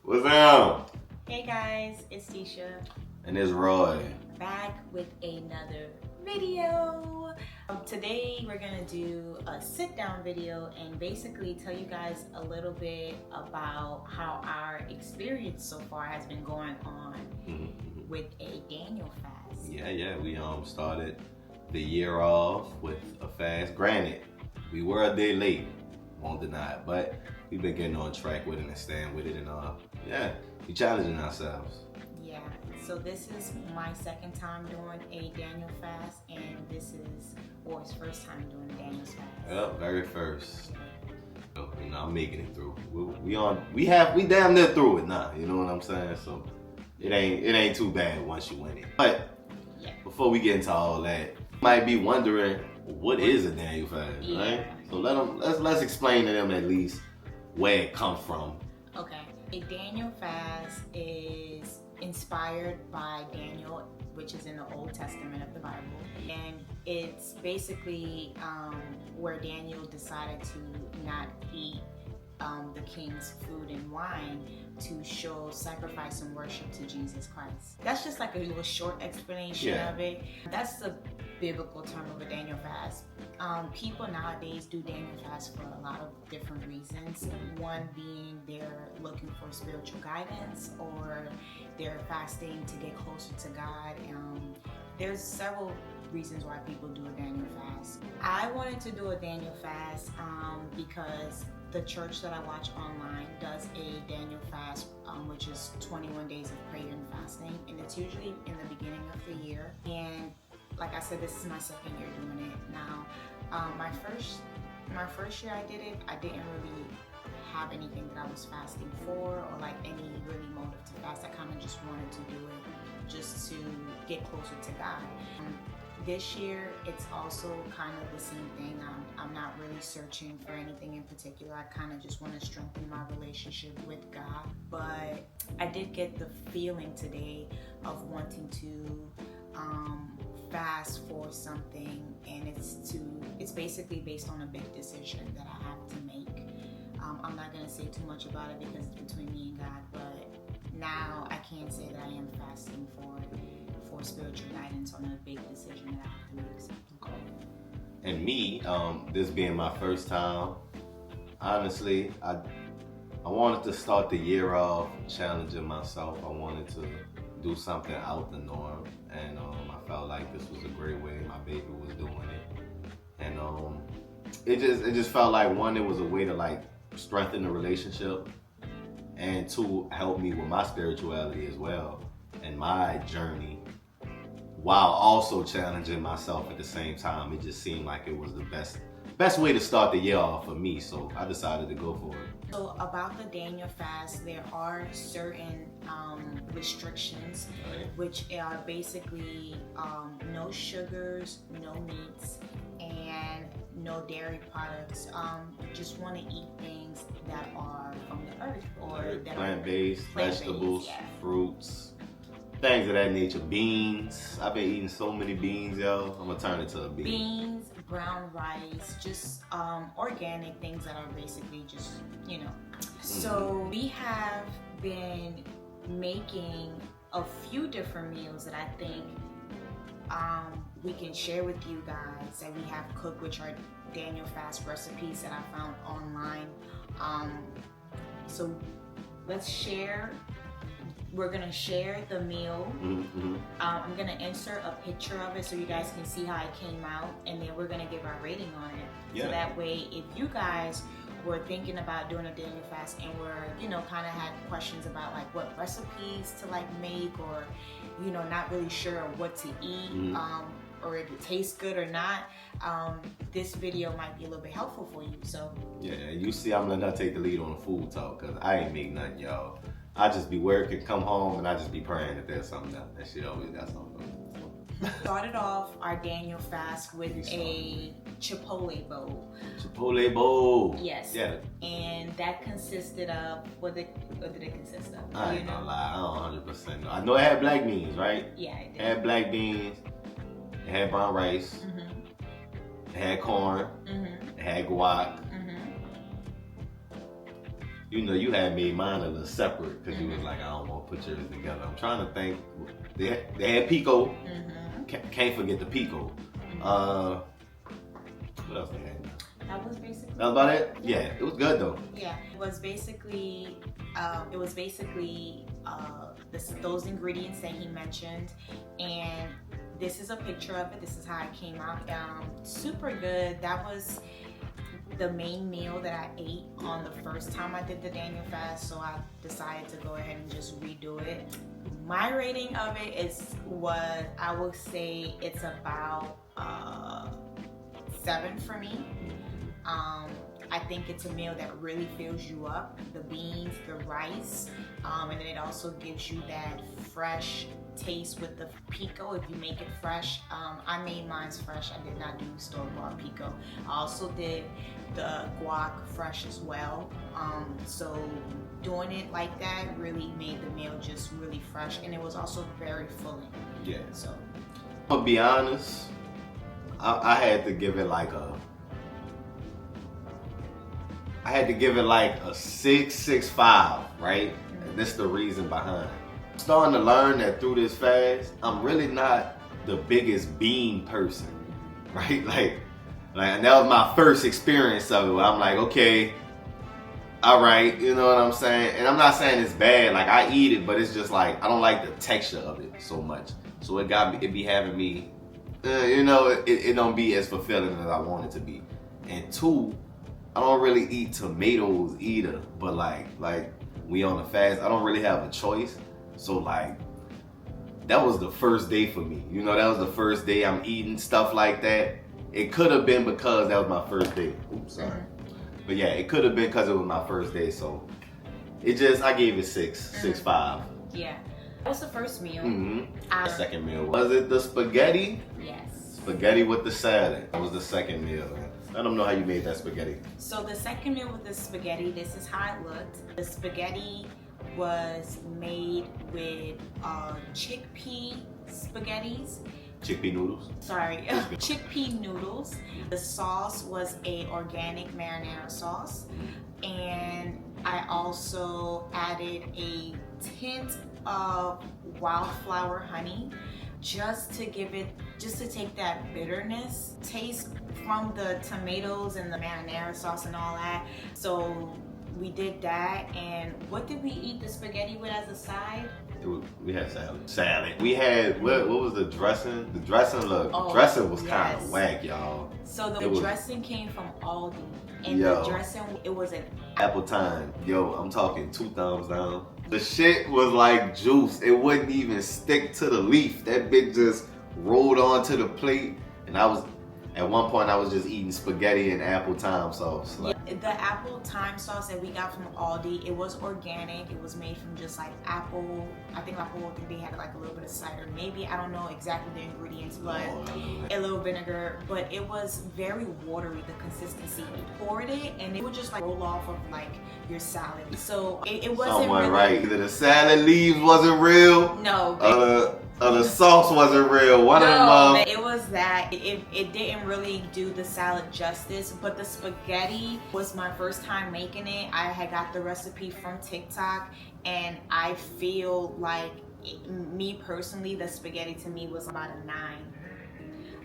What's up? Hey guys, it's Tisha. And it's Roy. Back with another video. Today we're gonna do a sit-down video and basically tell you guys a little bit about how our experience so far has been going on with a Daniel fast. Yeah. We started the year off with a fast. Granted, we were a day late, won't deny it, but we've been getting on track with it and staying with it, and we challenging ourselves. Yeah, so this is my second time doing a Daniel fast, and this is Roy's first time doing a Daniel fast. Yep, very first. So, I'm making it through. We damn near through it now. You know what I'm saying? So it ain't too bad once you win it. But before we get into all that, you might be wondering what is a Daniel fast, right? So let's explain to them at least where it comes from. Okay. A Daniel fast is inspired by Daniel, which is in the Old Testament of the Bible. And it's basically where Daniel decided to not eat the king's food and wine to show sacrifice and worship to Jesus Christ. That's just like a little short explanation of it. That's the biblical term of a Daniel fast. People nowadays do Daniel fast for a lot of different reasons. One being they're looking for spiritual guidance, or they're fasting to get closer to God. There's several reasons why people do a Daniel fast. I wanted to do a Daniel fast because the church that I watch online does a Daniel fast, which is 21 days of prayer and fasting, and it's usually in the beginning of the year. And like I said, this is my second year doing it now. My first year I did it, I didn't really have anything that I was fasting for, or like any really motive to fast. I kind of just wanted to do it just to get closer to God. This year, it's also kind of the same thing. I'm not really searching for anything in particular. I kind of just want to strengthen my relationship with God. But I did get the feeling today of wanting to fast for something, and it's basically based on a big decision that I have to make. I'm not going to say too much about it because it's between me and God, but now I can say that I am fasting for spiritual guidance on a big decision that I have to make. Okay. And me, this being my first time, honestly, I wanted to start the year off challenging myself. I wanted to do something out the norm, and I felt like this was a great way. My baby was doing it, and it just felt like, one, it was a way to like strengthen the relationship, and two, help me with my spirituality as well and my journey, while also challenging myself at the same time. It just seemed like it was the best way to start the year off for me, so I decided to go for it. So about the Daniel fast, there are certain restrictions, which are basically no sugars, no meats, and no dairy products. You just want to eat things that are from the earth, or that plant-based, vegetables, fruits, things of that nature. Beans. I've been eating so many beans, yo. I'm gonna turn it to a bean. Beans, brown rice, just organic things that are basically just, So we have been making a few different meals that I think we can share with you guys that we have cooked, which are Daniel fast recipes that I found online. So let's share. We're gonna share the meal. I'm gonna insert a picture of it so you guys can see how it came out, and then we're gonna give our rating on it. So that way, if you guys were thinking about doing a Daniel fast and were, kind of had questions about like what recipes to like make, or, not really sure what to eat, or if it tastes good or not, this video might be a little bit helpful for you. So you see, I'm letting her take the lead on the food talk, because I ain't make nothing, y'all. I just be working, come home, and I just be praying that there's something else. That shit always got something. Started off our Daniel fast with a Chipotle bowl. Chipotle bowl. Yes. Yeah. And that consisted of, what did it consist of? I ain't gonna lie, I don't 100% know. I know it had black beans, right? Yeah, it did. It had black beans. It had brown rice. It had corn. It had guac. you know, you had made mine a little separate because you was like, I don't want to put yours together. I'm trying to think. They had pico. Can't forget the pico. What else they had? That was basically. That was about it. Yeah, it was good though. Yeah, it was basically those ingredients that he mentioned, and this is a picture of it. This is how it came out. Super good. That was the main meal that I ate on the first time I did the Daniel fast, so I decided to go ahead and just redo it. My rating of it is what I would say it's about 7 for me. I think it's a meal that really fills you up. The beans, the rice, and then it also gives you that fresh taste with the pico if you make it fresh. I made mine fresh. I did not do store-bought pico. I also did the guac fresh as well. So doing it like that really made the meal just really fresh, and it was also very filling. Yeah. So I'll be honest, I had to give it like a 6.5, right? And that's the reason behind. Starting to learn that through this fast, I'm really not the biggest bean person, right? Like, and that was my first experience of it. Where I'm like, okay, all right, you know what I'm saying? And I'm not saying it's bad. Like, I eat it, but it's just like I don't like the texture of it so much. So it be having me, you know, it don't be as fulfilling as I want it to be. And 2, I don't really eat tomatoes either, but like we on a fast, I don't really have a choice. So like, that was the first day for me. You know, that was the first day I'm eating stuff like that. It could have been because that was my first day. Oops, sorry. But yeah, it could have been because it was my first day. So I gave it 6.5. yeah, that was the first meal. The second meal, was it the spaghetti? Yes. Spaghetti with the salad. That was the second meal. I don't know how you made that spaghetti. So the second meal with the spaghetti, this is how it looked. The spaghetti was made with chickpea spaghettis. Chickpea noodles? Sorry, chickpea noodles. The sauce was a organic marinara sauce. And I also added a tint of wildflower honey just to take that bitterness taste from the tomatoes and the marinara sauce and all that. So we did that, and what did we eat the spaghetti with as a side? We had salad. We had, what was the dressing? The dressing was kind of whack, y'all. So the dressing came from Aldi, and the dressing, it was an apple time. Yo, I'm talking 2 thumbs down. The shit was like juice. It wouldn't even stick to the leaf. That bitch just rolled onto the plate, and at one point I was just eating spaghetti and apple thyme sauce. Like, the apple thyme sauce that we got from Aldi, it was organic. It was made from just like apple. I think they had like a little bit of cider. Maybe, I don't know exactly the ingredients, but a little vinegar. But it was very watery, the consistency. You poured it and it would just like roll off of like your salad. So it wasn't someone really right. Either the salad leaves wasn't real. No. The sauce wasn't real. One of them. It was that. It didn't really do the salad justice, but the spaghetti was my first time making it. I had got the recipe from TikTok, and I feel like, me personally, the spaghetti to me was about a 9.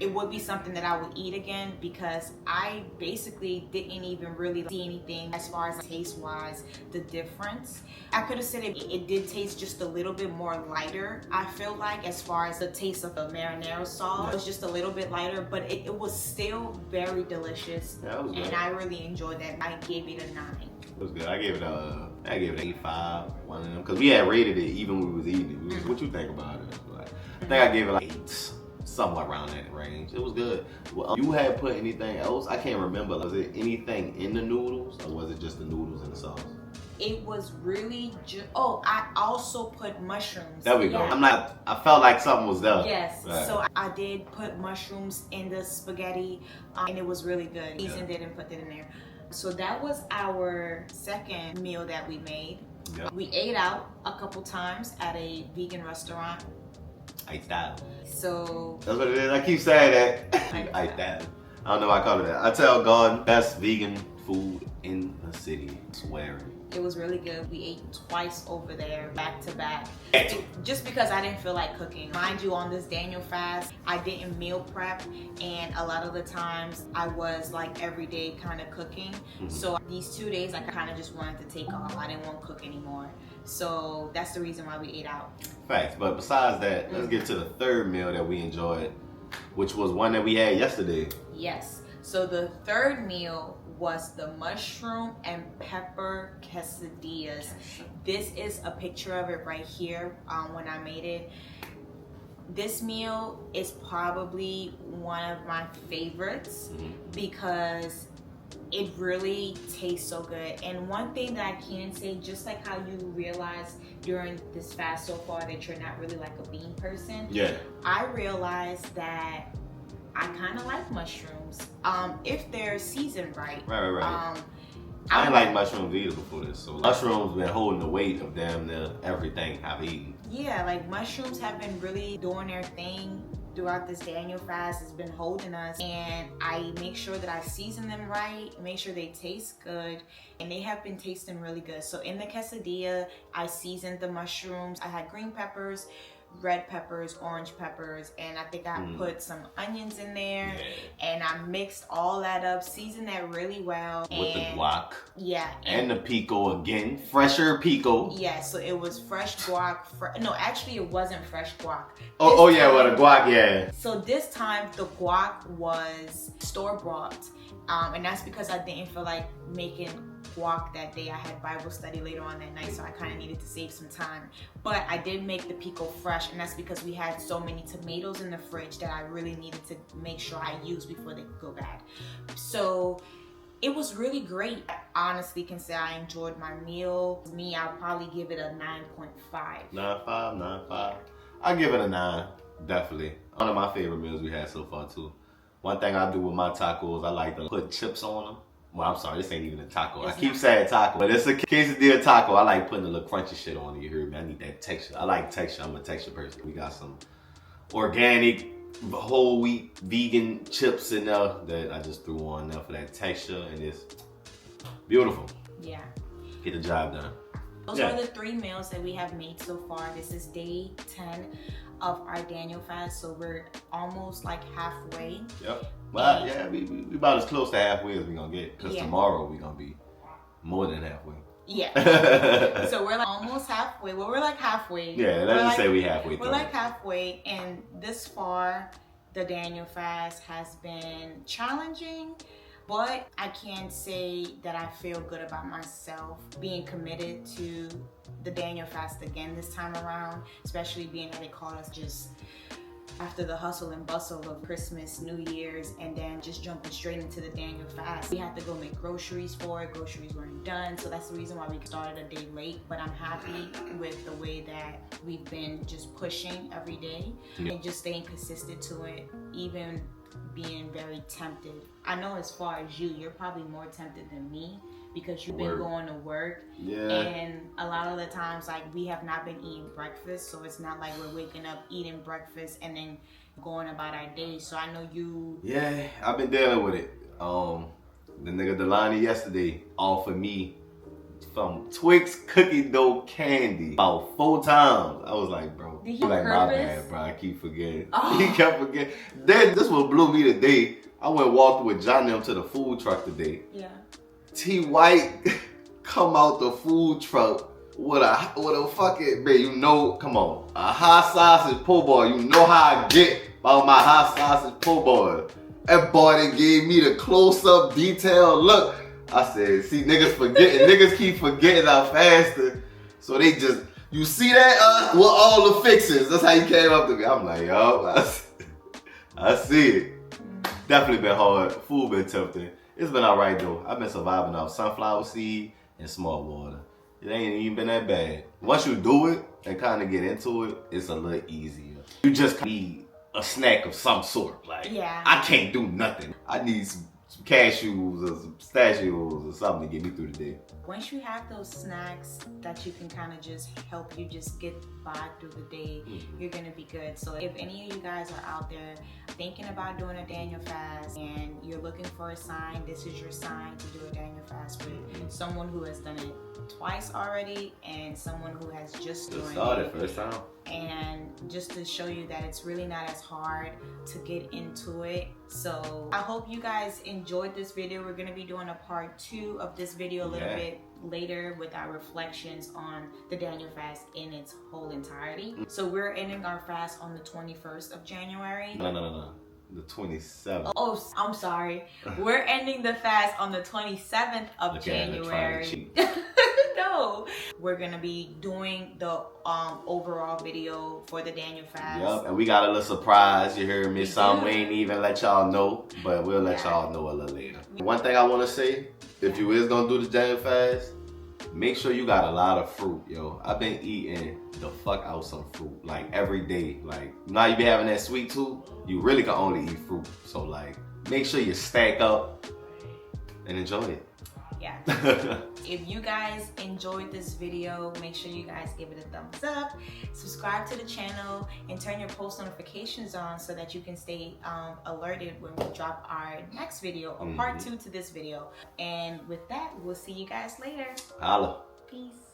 It would be something that I would eat again, because I basically didn't even really see anything as far as taste-wise, the difference. I could have said it did taste just a little bit more lighter, I feel like, as far as the taste of the marinara sauce. It was just a little bit lighter, but it was still very delicious. Yeah, it was good. And I really enjoyed that. I gave it a 9. It was good. I gave it an 8.5, one of them, because we had rated it even when we was eating it. What you think about it? Like, I think I gave it like 8. Somewhere around that range. It was good. Well, you had put anything else? I can't remember. Was it anything in the noodles, or was it just the noodles and the sauce? It was really I also put mushrooms. There we go. I felt like something was there. Yes. Right. So I did put mushrooms in the spaghetti, and it was really good. Seasoned it and put it in there. So that was our second meal that we made. Yep. We ate out a couple times at a vegan restaurant. I style. So that's what it is. I keep saying that. I style. I don't know why I call it that. I tell God, best vegan food in the city. Swearing. It was really good. We ate twice over there, back to back. Just because I didn't feel like cooking. Mind you, on this Daniel fast, I didn't meal prep, and a lot of the times I was like every day kind of cooking. So these 2 days I kind of just wanted to take off. I didn't want to cook anymore. So that's the reason why we ate out. Facts. But besides that, let's get to the third meal that we enjoyed, which was one that we had yesterday. Yes. So the third meal was the mushroom and pepper quesadillas. This is a picture of it right here when I made it. This meal is probably one of my favorites because it really tastes so good. And one thing that I can say, just like how you realize during this fast so far that you're not really like a bean person, Yeah. I realized that I kind of like mushrooms if they're seasoned right. Right. I didn't like mushrooms either before this. So mushrooms been holding the weight of damn near everything I've eaten. Yeah, like mushrooms have been really doing their thing throughout this Daniel fast. It's been holding us, and I make sure that I season them right, make sure they taste good, and they have been tasting really good. So in the quesadilla, I seasoned the mushrooms. I had green peppers, red peppers, orange peppers, and I think I put some onions in there, and I mixed all that up, seasoned that really well. With the guac. Yeah. And the pico again. Fresher pico. Yeah, so it was fresh guac. No, actually it wasn't fresh guac. Oh yeah, well the guac, yeah. So this time the guac was store-bought, and that's because I didn't feel like making guac that day. I had Bible study later on that night, so I kind of needed to save some time. But I did make the pico fresh, and that's because we had so many tomatoes in the fridge that I really needed to make sure I used before they could go bad. So it was really great. I honestly can say I enjoyed my meal. Me, I'll probably give it a 9.5. 9.5. I give it a 9, definitely. One of my favorite meals we had so far too. One thing I do with my tacos, I like to put chips on them. Well, I'm sorry, this ain't even a taco. I keep saying taco, but it's a quesadilla taco. I like putting a little crunchy shit on it, you hear me? I need that texture. I like texture. I'm a texture person. We got some organic, whole wheat, vegan chips in there that I just threw on there for that texture, and it's beautiful. Yeah. Get the job done. Those are the 3 meals that we have made so far. This is day 10 of our Daniel fast, so we're almost like halfway. Yep. Well, yeah, we about as close to halfway as we're gonna get, because tomorrow we're gonna be more than halfway. Yeah. So we're like almost halfway. Well, we're like halfway. Yeah, let's just say we halfway through. We're like halfway, and this far, the Daniel fast has been challenging, but I can say that I feel good about myself being committed to the Daniel fast again this time around, especially being that it caught us just after the hustle and bustle of Christmas, New Year's, and then just jumping straight into the Daniel fast. We had to go make groceries for it. Groceries weren't done, so that's the reason why we started a day late, but I'm happy with the way that we've been just pushing every day and just staying consistent to it, even being very tempted. I know as far as you're probably more tempted than me because you've been going to work. Yeah. And a lot of the times, like, we have not been eating breakfast, so it's not like we're waking up, eating breakfast, and then going about our day. So I know you... Yeah, I've been dealing with it. The nigga Delani yesterday offered me some Twix cookie dough candy about 4 times. I was like, bro. Did he like, purpose? my bad, bro. I keep forgetting. He kept forgetting. Then this what blew me today. I went and walked with John them to the food truck today. Yeah. T White come out the food truck with a fucking, man, you know, come on, a hot sausage po' boy. You know how I get about my hot sausage po' boy. That boy that gave me the close-up detailed look. I said, see, niggas forgetting. Niggas keep forgetting how faster. So they just, you see that? With all the fixings. That's how he came up to me. I'm like, yo, I see it. Definitely been hard. Food been tempting. It's been alright though. I've been surviving off sunflower seed and smart water. It ain't even been that bad. Once you do it and kind of get into it, it's a little easier. You just need a snack of some sort. Like, I can't do nothing. I need some cashews or some pistachios or something to get me through the day. Once you have those snacks that you can kind of just help you just get by through the day, you're gonna be good. So if any of you guys are out there thinking about doing a Daniel fast and you're looking for a sign, this is your sign to do a Daniel fast with someone who has done it twice already and someone who has just started first time. And just to show you that it's really not as hard to get into it. So I hope you guys enjoyed this video. We're gonna be doing a part 2 of this video a little bit later with our reflections on the Daniel fast in its whole entirety. So we're ending our fast on the 21st of January. No. The 27th. Oh, I'm sorry. We're ending the fast on the 27th of January. No. We're gonna be doing the overall video for the Daniel fast. Yup, and we got a little surprise. You heard me. Some we ain't even let y'all know, but we'll let y'all know a little later. One thing I want to say, if you is gonna do the Daniel fast, make sure you got a lot of fruit, yo. I've been eating the fuck out some fruit, like every day. Like, now you be having that sweet tooth, you really can only eat fruit. So like, make sure you stack up and enjoy it. Yeah. If you guys enjoyed this video, make sure you guys give it a thumbs up, subscribe to the channel, and turn your post notifications on so that you can stay alerted when we drop our next video, or part 2 to this video. And with that, we'll see you guys later. Holla. Peace.